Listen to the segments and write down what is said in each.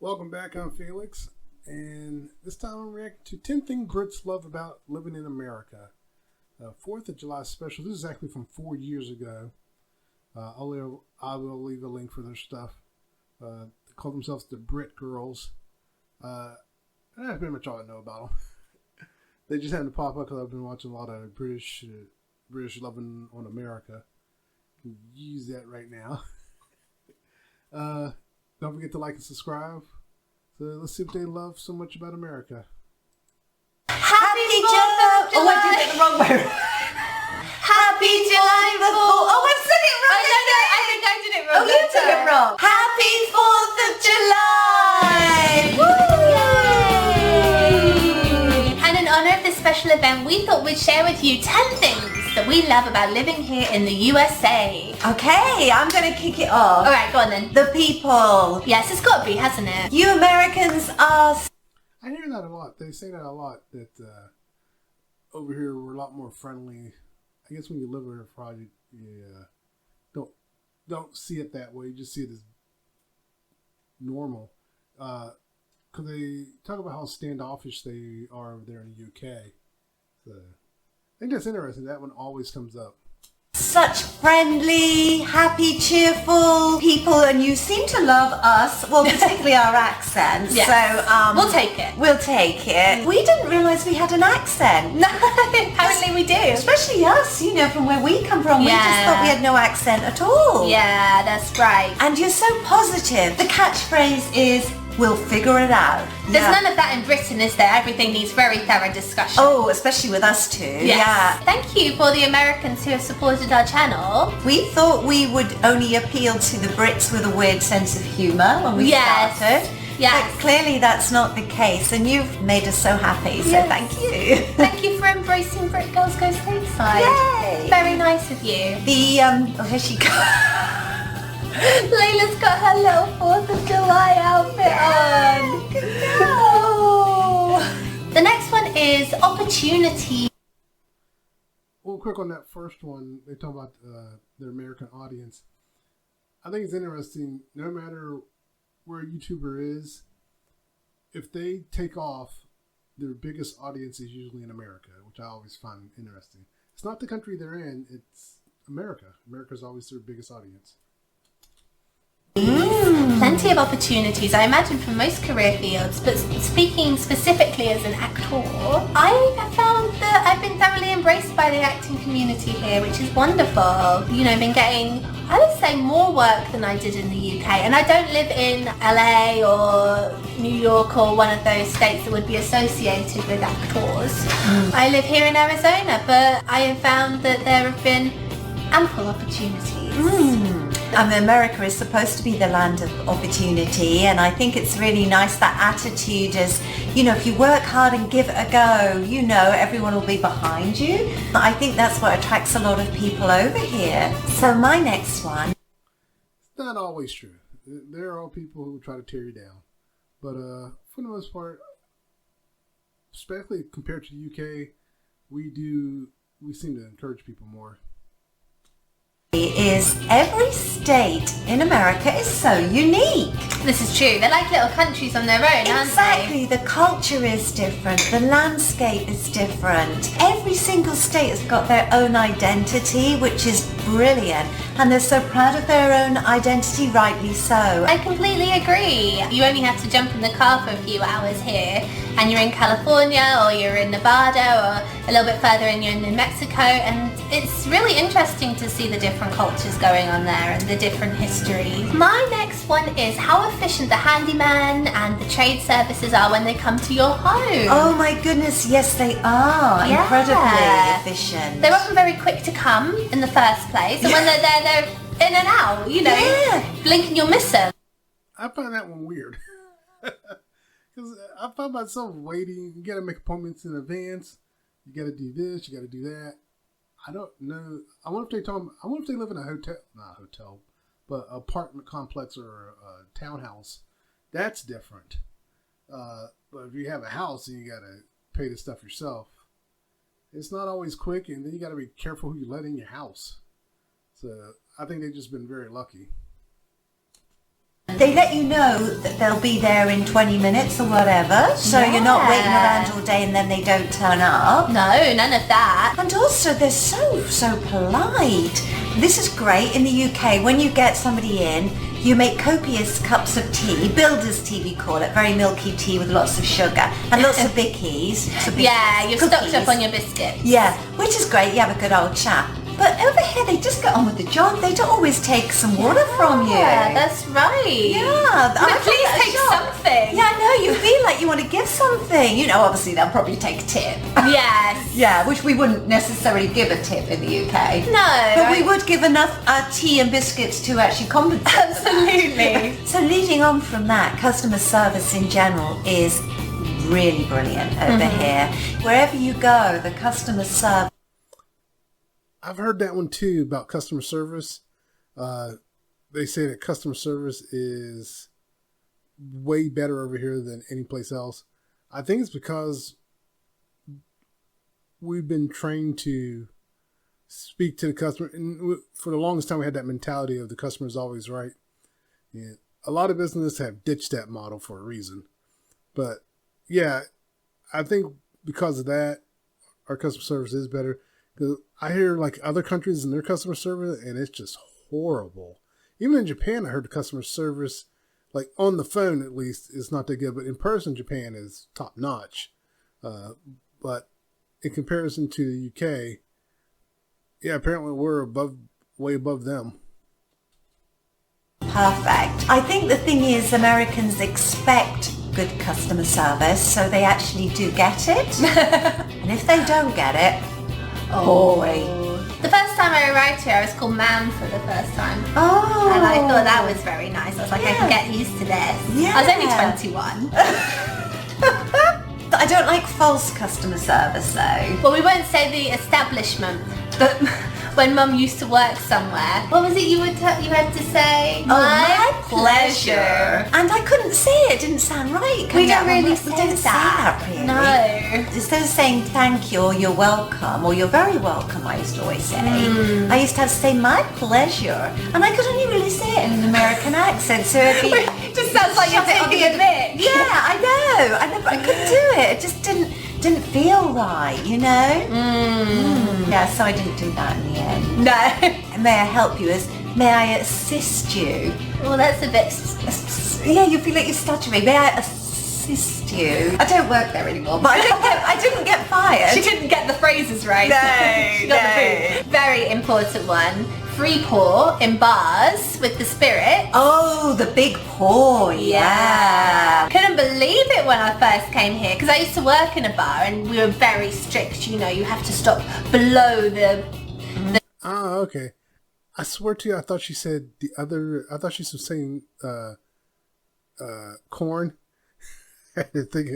Welcome back, I'm Felix, and this time I'm reacting to 10 Things Brits Love About Living in America. 4th of July special. This is actually from 4 years ago. I will leave a link for their stuff. They call themselves the Brit Girls. And that's pretty much all I know about them. They just happened to pop up because I've been watching a lot of British Loving on America. You can use that right now. Don't forget to like and subscribe. So let's see what they love so much about America. Happy July! Oh, I did it the wrong way. Happy July 4th! Oh, I said it wrong. I think I did it wrong. Oh, you did it wrong. Happy 4th of July! Yay! And in honor of this special event, we thought we'd share with you 10 things that we love about living here in the USA. Okay, I'm going to kick it off. Alright, go on then. The people. Yes, it's got to be, hasn't it? You Americans are... I hear that a lot. They say that a lot, that over here we're a lot more friendly. I guess when you live here, probably don't see it that way. You just see it as normal. Because they talk about how standoffish they are over there in the UK. So I think that's interesting. That one always comes up. Such friendly, happy, cheerful people, and you seem to love us, well, particularly our accents. Yes. So We'll take it. We'll take it. We didn't realise we had an accent. No, apparently we do. Especially us, you know, from where we come from. We Yeah. just thought we had no accent at all. Yeah, that's right. And you're so positive. The catchphrase is, we'll figure it out. There's none of that in Britain, is there? Everything needs very thorough discussion. Oh, especially with us two. Yes. Yeah. Thank you for the Americans who have supported our channel. We thought we would only appeal to the Brits with a weird sense of humour when we started. Yes. But clearly that's not the case, and you've made us so happy, so Yes. thank you. Thank you for embracing Brit Girls Go Stateside. Yay! Very nice of you. The, oh, here she goes. Layla's got her little 4th of July outfit on. No. The next one is opportunity. Well, quick on that first one, they talk about their American audience. I think it's interesting, no matter where a YouTuber is, if they take off, their biggest audience is usually in America, which I always find interesting. It's not the country they're in, it's America. America's always their biggest audience. Plenty of opportunities, I imagine, for most career fields, but speaking specifically as an actor, I have found that I've been thoroughly embraced by the acting community here, which is wonderful. You know, I've been getting, I would say, more work than I did in the UK, and I don't live in LA or New York or one of those states that would be associated with actors. I live here in Arizona, but I have found that there have been ample opportunities. America is supposed to be the land of opportunity, and I think it's really nice, that attitude is, you know, if you work hard and give it a go, you know, everyone will be behind you. I think that's what attracts a lot of people over here. So my next one. It's not always true. There are people who try to tear you down. But for the most part, especially compared to the UK, we seem to encourage people more. Is every state in America is so unique. This is true. They're like little countries on their own, aren't Exactly. The culture is different. The landscape is different. Every single state has got their own identity, which is brilliant. And they're so proud of their own identity, rightly so. they? I completely agree. You only have to jump in the car for a few hours here and you're in California, or you're in Nevada, or a little bit further in, you're in New Mexico, and it's really interesting to see the different cultures going on there and the different histories. My next one is how efficient the handyman and the trade services are when they come to your home. Oh my goodness, yes they are. Yeah. Incredibly efficient. They're often very quick to come in the first place, and when they're there, they're in and out, you know. Yeah. Blink and you'll miss them. I find that one weird. Because I find myself waiting. You got to make appointments in advance. You got to do this. You got to do that. I don't know. I wonder if they live in a hotel, not a hotel, but apartment complex or a townhouse. That's different. But if you have a house and you got to pay the stuff yourself, it's not always quick, and then you got to be careful who you let in your house. So I think they've just been very lucky. They let you know that they'll be there in 20 minutes or whatever, so you're not waiting around all day and then they don't turn up. No, none of that. And also they're so polite. This is great in the UK. When you get somebody in, you make copious cups of tea, builder's tea we call it, very milky tea with lots of sugar and lots of bickies. Yeah, you're stocked up on your biscuits. Yeah, which is great. You have a good old chat. But over here, they just get on with the job. They don't always take some water from you. Yeah, that's right. Yeah. Please take something. Yeah, I know. You feel like you want to give something. You know, obviously they'll probably take a tip. Yes. Yeah, which we wouldn't necessarily give a tip in the UK. No. But we would give enough tea and biscuits to actually compensate. Absolutely. So leading on from that, customer service in general is really brilliant over here. Wherever you go, the customer service. I've heard that one too about customer service. They say that customer service is way better over here than any place else. I think it's because we've been trained to speak to the customer. And for the longest time, we had that mentality of the customer is always right. Yeah, a lot of businesses have ditched that model for a reason. But yeah, I think because of that, our customer service is better. Because I hear like other countries and their customer service, and it's just horrible. Even in Japan, I heard the customer service, like on the phone at least, is not that good. But in person, Japan is top notch. But in comparison to the UK, yeah, apparently we're way above them. Perfect. I think the thing is Americans expect good customer service, so they actually do get it. And if they don't get it, boy. The first time I arrived here, I was called ma'am for the first time. Oh. And I thought that was very nice. I was like, I can get used to this. Yeah. I was only 21. I don't like false customer service though. Well, we won't say the establishment, but when Mum used to work somewhere, what was it you had to say? My pleasure. And I couldn't say it. It didn't sound right. We don't really We say don't say that really. No. Instead of saying thank you or you're welcome or you're very welcome, I used to always say, I used to have to say my pleasure. And I could only really say it in an American accent. So it'd be, It just sounds like you're taking a mic. yeah, I know. I couldn't do it. It just didn't feel right, you know? Yeah, so I didn't do that in the end. No. May I help you? May I assist you? Well, that's a bit... Yeah, you feel like you're stuttering. May I assist you? I don't work there anymore, but I didn't get fired. She couldn't get the phrases right. No, She got the food. Very important one. Free pour in bars with the spirit. Oh, the big pour, yeah. Couldn't believe it when I first came here because I used to work in a bar and we were very strict. You know, you have to stop below the Oh, okay. I swear to you, I thought she said the other. I thought she was saying corn. I had to think.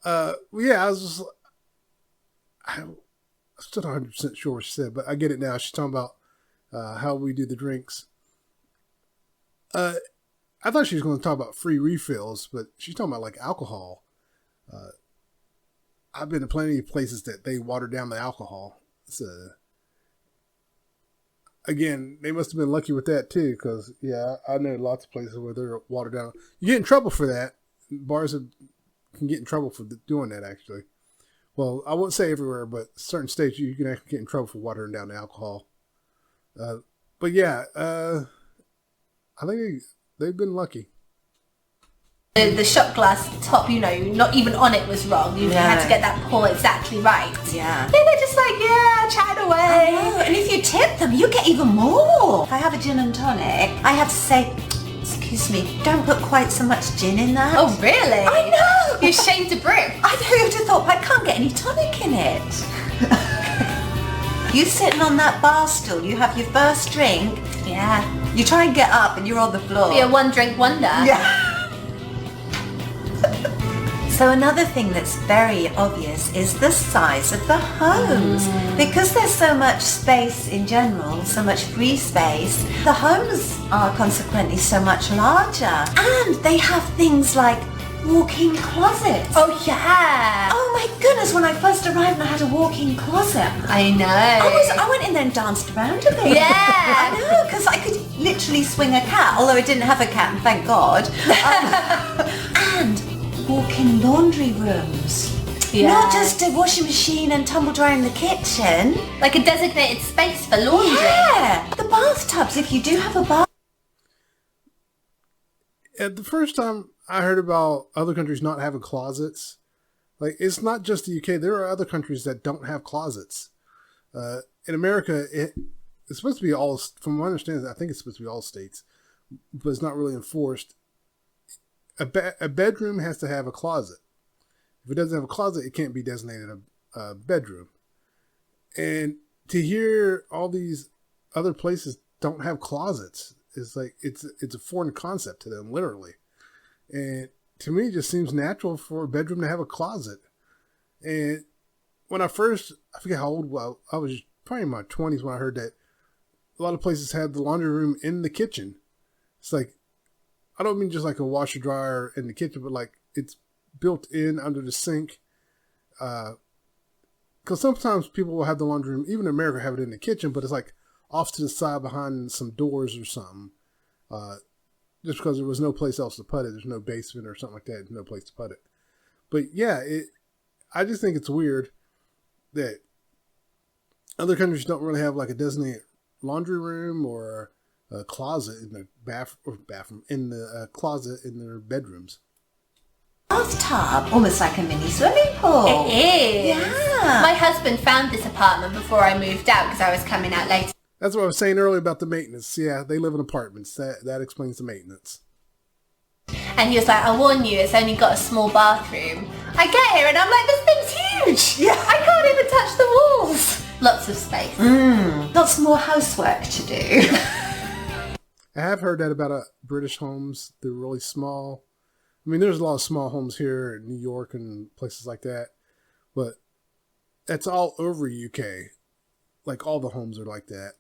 Yeah, I was just. I'm still not 100% sure what she said, but I get it now. She's talking about how we do the drinks. I thought she was going to talk about free refills, but she's talking about like alcohol. I've been to plenty of places that they water down the alcohol. So, again, they must have been lucky with that too, because yeah, I know lots of places where they're watered down. You get in trouble for that. Bars can get in trouble for doing that, actually. Well, I won't say everywhere, but certain states you can actually get in trouble for watering down the alcohol. But yeah, I think they've been lucky. The shot glass top, you know, not even on it was wrong. You had to get that pour exactly right. Yeah. Then they're just like, yeah, chat away. I know. And if you tip them, you get even more. If I have a gin and tonic, I have to say, excuse me, don't put quite so much gin in that. Oh, really? I know. You're ashamed to Brit. I know, you'd have thought, but I can't get any tonic in it. You sitting on that bar stool, you have your first drink. Yeah. You try and get up and you're on the floor. Be a one drink wonder. Yeah. So another thing that's very obvious is the size of the homes. Because there's so much space in general, so much free space, the homes are consequently so much larger. And they have things like walk-in closets. Oh yeah. Oh my goodness, when I first arrived and I had a walk-in closet. I know. I went in there and danced around a bit. Yeah. I know, because I could literally swing a cat, although I didn't have a cat, and thank God. And walk-in laundry rooms. Yeah. Not just a washing machine and tumble dryer in the kitchen. Like a designated space for laundry. Yeah. The bathtubs, if you do have a bath. The first time I heard about other countries not having closets, like, it's not just the UK. There are other countries that don't have closets. In America, it's supposed to be all, from my understanding, I think it's supposed to be all states, but it's not really enforced. A bedroom has to have a closet. If it doesn't have a closet, it can't be designated a bedroom. And to hear all these other places don't have closets, it's like it's a foreign concept to them, literally. And to me, it just seems natural for a bedroom to have a closet. And when I forget how old I was, probably in my 20s when I heard that a lot of places had the laundry room in the kitchen. It's like, I don't mean just like a washer dryer in the kitchen, but like it's built in under the sink. Because sometimes people will have the laundry room, even in America, have it in the kitchen, but it's like off to the side behind some doors or something. Just because there was no place else to put it. There's no basement or something like that. There's no place to put it. But yeah, I just think it's weird that other countries don't really have like a designated laundry room or a closet in the bathroom in the closet in their bedrooms. Bathtub, almost like a mini swimming pool. It is. Yeah. My husband found this apartment before I moved out because I was coming out later. That's what I was saying earlier about the maintenance. Yeah, they live in apartments. That explains the maintenance. And he was like, I warn you, it's only got a small bathroom. I get here and I'm like, this thing's huge. Yeah. I can't even touch the walls. Lots of space. Lots more housework to do. I have heard that about British homes. They're really small. I mean, there's a lot of small homes here in New York and places like that. But that's all over UK. Like, all the homes are like that.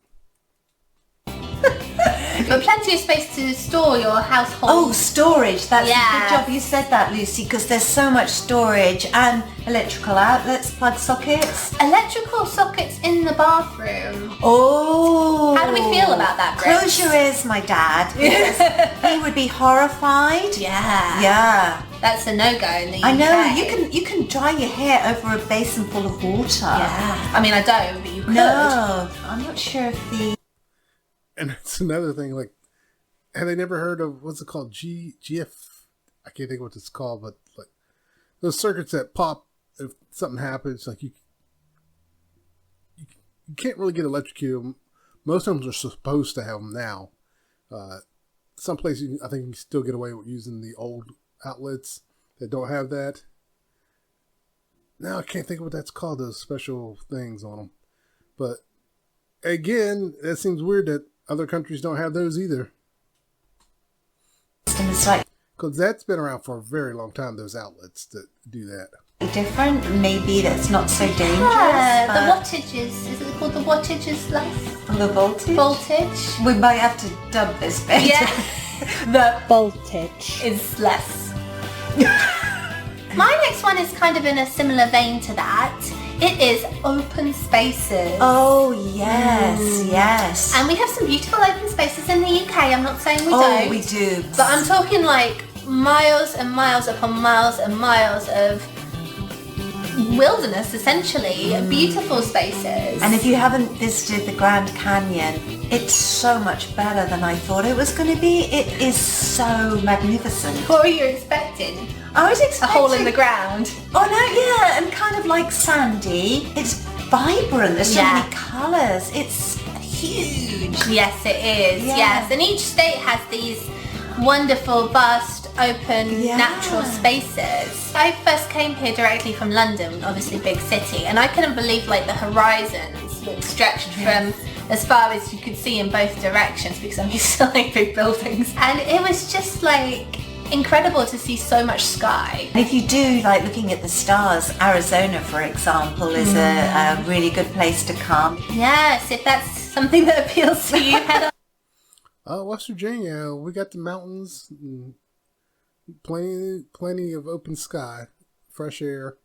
But plenty of space to store your household. Oh, storage. That's a Yes. good job you said that, Lucy, because there's so much storage and electrical outlets, plug sockets. Electrical sockets in the bathroom. Oh. How do we feel about that, Brits? Close your ears, my dad. Because he would be horrified. Yeah. Yeah. That's a no-go in the UK. I know. You can dry your hair over a basin full of water. Yeah. I mean, I don't, but you could. No. I'm not sure if the... And it's another thing, like, have they never heard of, what's it called, GF? I can't think what it's called, but like those circuits that pop if something happens, like you can't really get electrocuted. Most of them are supposed to have them now. Some places, I think you can still get away with using the old outlets that don't have that. Now I can't think of what that's called, those special things on them. But again, that seems weird that other countries don't have those either. It's like Because that's been around for a very long time, those outlets that do that. different. Maybe that's not so dangerous. Yeah, but the wattage is it called the wattage is less? the voltage. Voltage? We might have to dub this bit. Yeah. The Voltage. is less. My next one is kind of in a similar vein to that. It is open spaces. Oh yes, yes. And we have some beautiful open spaces in the UK. I'm not saying we oh, don't. we do. But I'm talking like miles and miles upon miles and miles of wilderness, essentially. Beautiful spaces. And if you haven't visited the Grand Canyon, it's so much better than I thought it was going to be. It is so magnificent. what were you expecting? I was A expecting hole in the ground. Oh no, yeah, and kind of like sandy. It's vibrant. There's so Yeah. many colours. It's huge. Yes, it is. Yeah. Yes, and each state has these wonderful, vast, open, Yeah. natural spaces. I first came here directly from London, obviously big city, and I couldn't believe like the horizons stretched from as far as you could see in both directions because I'm used to like big buildings, and it was just like incredible to see so much sky. And if you do like looking at the stars, Arizona, for example, is a really good place to come. Yes, if that's something that appeals to you, head on. West Virginia, we got the mountains. And Plenty of open sky, fresh air.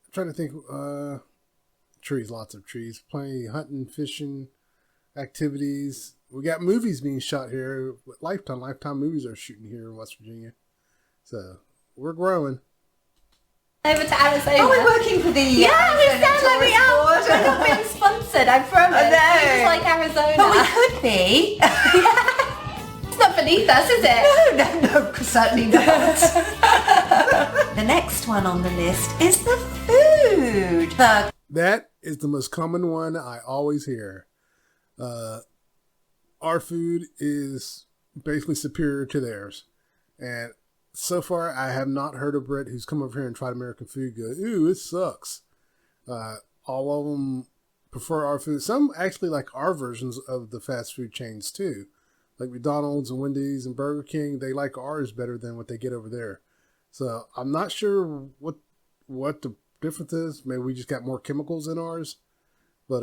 I'm trying to think. Trees, lots of trees. Plenty hunting, fishing, activities. We got movies being shot here. Lifetime movies are shooting here in West Virginia. So we're growing. Over to Arizona. Oh, we're working for the Yeah, we sound like we are. Board. We're not being sponsored, I promise. I know. We just like Arizona. But we could be. It's not beneath us, is it? No, certainly not. The next one on the list is the food. That is the most common one I always hear. Our food is basically superior to theirs. And so far, I have not heard a Brit who's come over here and tried American food go, ooh, it sucks. All of them prefer our food. Some actually like our versions of the fast food chains too. Like McDonald's and Wendy's and Burger King, they like ours better than what they get over there. So I'm not sure what the difference is. Maybe we just got more chemicals in ours. But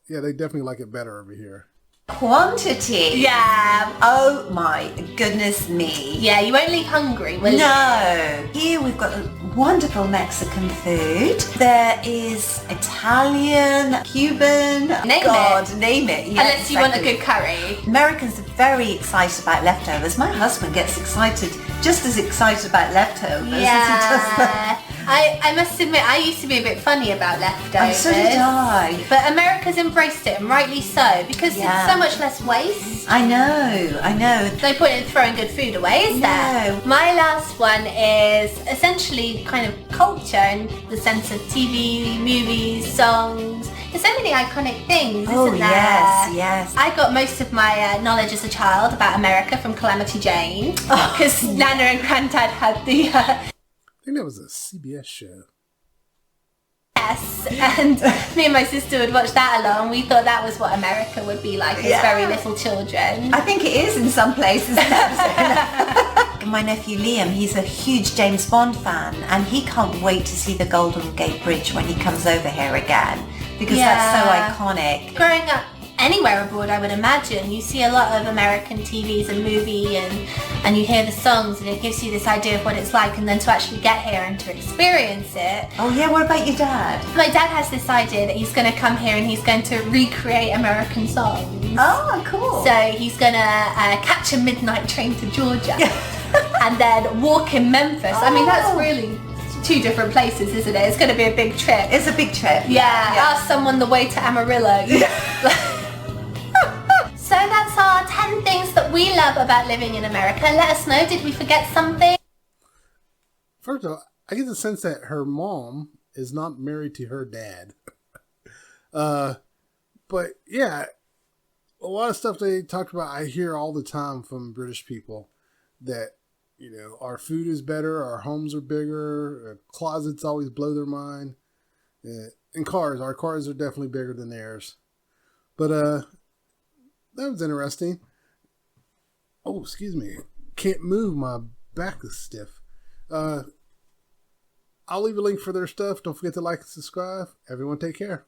yeah, they definitely like it better over here. Quantity. Yeah. Oh my goodness me. Yeah, you won't leave hungry, will you? No. Here we've got wonderful Mexican food. There is Italian, Cuban. Name it. Yeah, Unless you want a good curry. Americans are very excited about leftovers. My husband gets excited, just as excited about leftovers as he does Yeah. I must admit, I used to be a bit funny about leftovers. And so did I. But America's embraced it, and rightly so, because Yeah. it's so much less waste. I know. No point in throwing good food away, is there? No. My last one is essentially kind of culture in the sense of TV, movies, songs. There's so many iconic things, isn't there? Yes. I got most of my knowledge as a child about America from Calamity Jane, because Nana and Granddad had the... I think that was a CBS show. Yes, and me and my sister would watch that along. We thought that was what America would be like as very little children. I think it is in some places. My nephew Liam, he's a huge James Bond fan, and he can't wait to see the Golden Gate Bridge when he comes over here again, because that's so iconic. Growing up anywhere abroad, I would imagine, you see a lot of American TVs and movie, and you hear the songs, and it gives you this idea of what it's like, and then to actually get here and to experience it. Oh yeah, what about your dad? My dad has this idea that he's going to come here and he's going to recreate American songs. Oh, cool. So he's going to catch a midnight train to Georgia and then walk in Memphis. I mean, that's really two different places, isn't it? It's going to be a big trip. It's a big trip. Yeah, ask someone the way to Amarillo. So that's our 10 things that we love about living in America. Let us know, did we forget something? First of all, I get the sense that her mom is not married to her dad. But yeah, a lot of stuff they talked about, I hear all the time from British people that, you know, our food is better, our homes are bigger, our closets always blow their mind. And cars, our cars are definitely bigger than theirs. But that was interesting. Oh, excuse me. Can't move. My back is stiff. I'll leave a link for their stuff. Don't forget to like and subscribe. Everyone take care.